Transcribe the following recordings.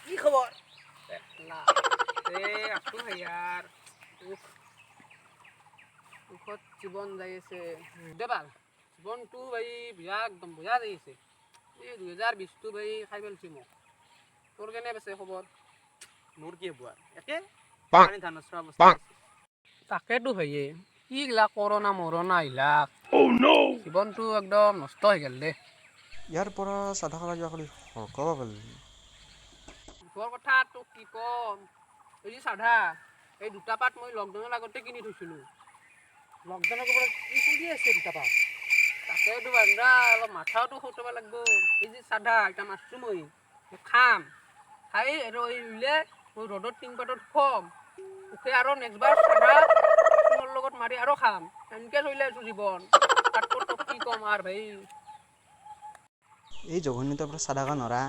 কি খবৰ পেটলা আছো ইয়াৰ দুখত জীৱন যাই আছে দেবাল জীৱনটো ভাই বিয়া একদম বজা যাই আছে এই 2020টো ভাই খাই পেলছি মোক তোৰ কেনে পাইছে খবৰ মোৰ কি হ'ব একে পানী ধানস্ৰ অৱস্থা তাকেতো ভাইয়ে কি গিলা কৰোণা মৰণা আহিলাক জীৱনটো একদম নষ্ট হৈ গেল দে ইয়াৰ পৰা চাধা খালা যোৱা খালি সৰকাব পাৰিলি তোৰ কথা তোক কি কম এই যে চাধা এই দুটা পাত মই লকডাউনৰ আগতে কিনি থৈছিলোঁ লকডাউনৰ পৰা কি চলি আছে দুটা পাত তাকেতো বান্ধা অলপ মাথাওতো খটাব লাগিব এই যে চাধা এটা মাছটো মই খাম খাই আৰু এই ৰুলে মই ৰ'দত টিংপাতত থম উঠে আৰু নেক্সটবাৰ চাধা চূণৰ লগত মাৰি আৰু খাম এনেকৈ চলি আছোঁ জীৱন তাতকৈ তোক কি ক'ম আৰু ভাই এই জঘন্যতাৰ পৰা চাধা খা নৰা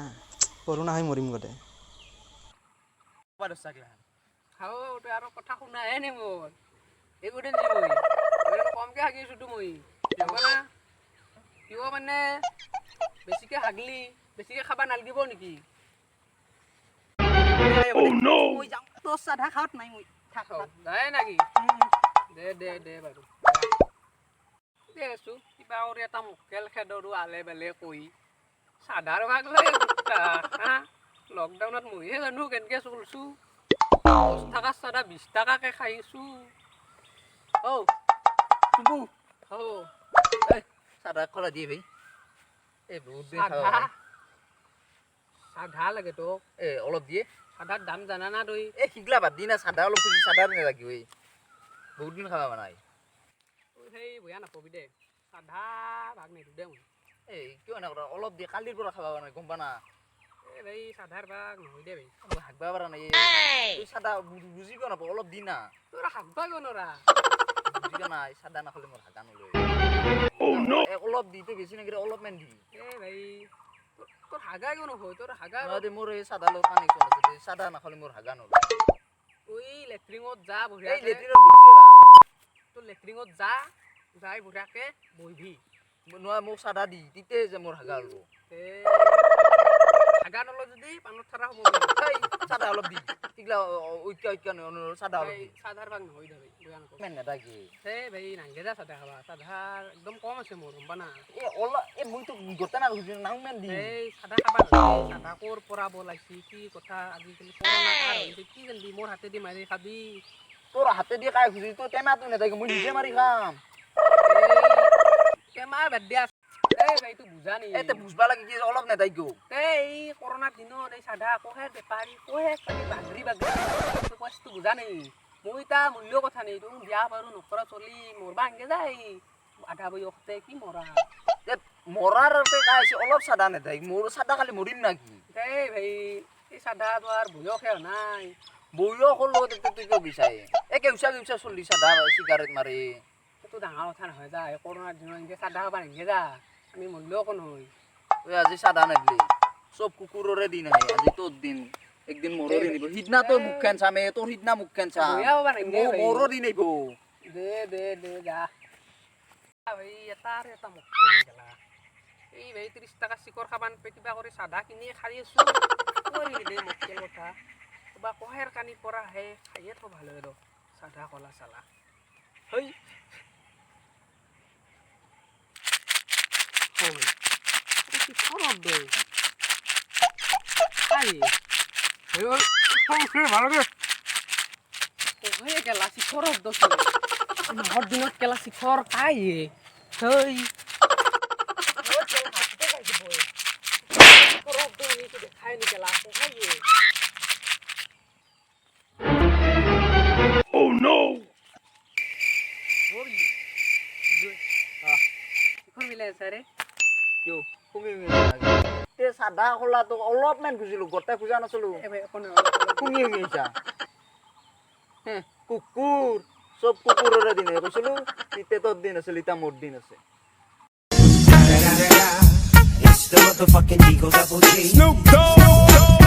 কৰোণা হৈ মৰিম গোটে খাওঁ তই আৰু কথা শুনাহে নে মোৰ এইকেইদিন যি মই কমকৈ হাগিছোঁতো মই না কিয় মানে বেছিকৈ হাগলি বেছিকৈ খাব নালাগিব নেকি মই যাওঁ তোৰ চাধা খাওঁত নাই মই যায় নাকি দে বাৰু দে আছোঁ কিবা কৰি এটা মোকেল খেদৰো আলে বেলে কৈ চাধাৰ ভাগ লৈ হা লকডাউনত মইহে জানো কেনেকৈ চলছোঁ 10 টকা চাধা 20 টকাকৈ খাইছোঁ চাধা খলা দিয়ে ভাই এই বহুত দিন চাধা লাগে তোক অলপ দিয়ে চাধাৰ দাম জানা না তই শিগলা বাদ দি না চাধা অলপ চাধা নালাগি ভাই বহুত দিন খাবা মানে সেই বেয়া নাপাবি দে চাধা ভাগ নিদিওঁ দে মই কিয় এনেকুৱা অলপ দিয়ে কালিৰ পৰা খাবা মানে গম পা না এই ভাই চাধাৰ ভাগ নহয় দে ভাই মই হাগবা পাৰা নাই চাধা বুজি পোৱা নাপাওঁ অলপ দি না তোৰ হাগবা কিয় নৰা বুজি নাই চাধা নাখালে মোৰ হাগা নলয় অলপ দি তই বেছি নাকি অলপমান দি ভাই তোৰ হাগা কিয় নহয় তোৰ হাগা মোৰ এই চাধা লগত কানেকশ্যন আছে চাধা নাখালে মোৰ হাগা নলয় তই লেট্ৰিঙত যা বঢ়িয়া লেট্ৰিনৰ বেছিয়ে ভাল তোৰ লেট্ৰিঙত যা যাই বঢ়িয়াকে বহিবি নহয় মোক চাধা দি তেতিয়াই যে মোৰ হাগা হ'ব হাগা নলয় যদি পানত চাধা হ'ব চাধা অলপ দি টিকলা ঐক্যা চাধা অলপ দি চাধাৰ ভাগ নহয় দে ভাই বেয়া নকওঁ মেন নেদাকি ভাই নাংগে যা চাধা খাবা চাধাৰ একদম কম আছে মোৰ গম পা না মইতো গোটেই নাম মেন দি চাধা খাবা চাধা ক'ৰ পৰা বলাইছি কি কথা আজিকালি কৰোণা কাৰ হৈছে কি জানিবি মোৰ হাতেদি মাৰি খাবি তোৰ হাতেদি খাই খুজি তোৰ টেমাটো নেদাকি মই নিজে মাৰি খাম টেমা বাদ দিয়া ভাইটো বুজা নি বুজবা লাগে কি অলপ নেদাকি এই কৰোণাৰ দিনত এই চাধা কহে বেপাৰী কহে খালি বাগৰি পইচাটো বুজা নেই মই তাৰ মূল্য কথা নেই তুমি বিয়া পাৰোঁ নকৰা চলি মৰবা আনকে যায় আধা বয়সতে কি মৰা মৰাৰ খাইছে অলপ চাধা নেদাকি মোৰ চাধা খালি মৰিম নাকি ভাই এই চাধা তোমাৰ বয়সে নাই বয়স হ'লো তুই কিয় বিচাৰে কেউচা চলি চাধা চিগাৰেট মাৰি এইটো ডাঙৰ কথা নহয় যা এই কৰোণাৰ দিনত এনেকৈ চাধা খাবা নেকি যা আমি মূল্য অকণ নহয় আজি চাধা নেদলি চব কুকুৰৰে দিন আহে আজি তোৰ দিন একদিন মোৰো দিন আহিব সিদিনা তোৰ মুখখন চামে তোৰ সিদিনা মুখখন চাম মোৰো দিন আহিব দে যা ভাই এটা আৰু এটা মুখ গেলা এই ভাই 30 টকা চিকৰ খাবান কিবা কৰি চাধা কিনি খাই আছোঁ দে মুখকেল কথা কিবা কহেৰ কানি পৰা আহে খায়ে থ ভাল হয় ৰ চাধা কলা চালা হেই কেলা শিখৰ মাহৰ দিনত কেলা শিখৰ খাই দেখাই নি কেলা Oh no! চাধা খোলাটো অলপমান খুজিলো গোটেই খোজা নাছিলো শুনি আহিছা কুকুৰ চব কুকুৰৰে দিন কৈছিলো তেতিয়া তোৰ দিন আছিল এতিয়া মোৰ দিন আছে It's the motherfucking Eagle Double G. Snoop Dogg.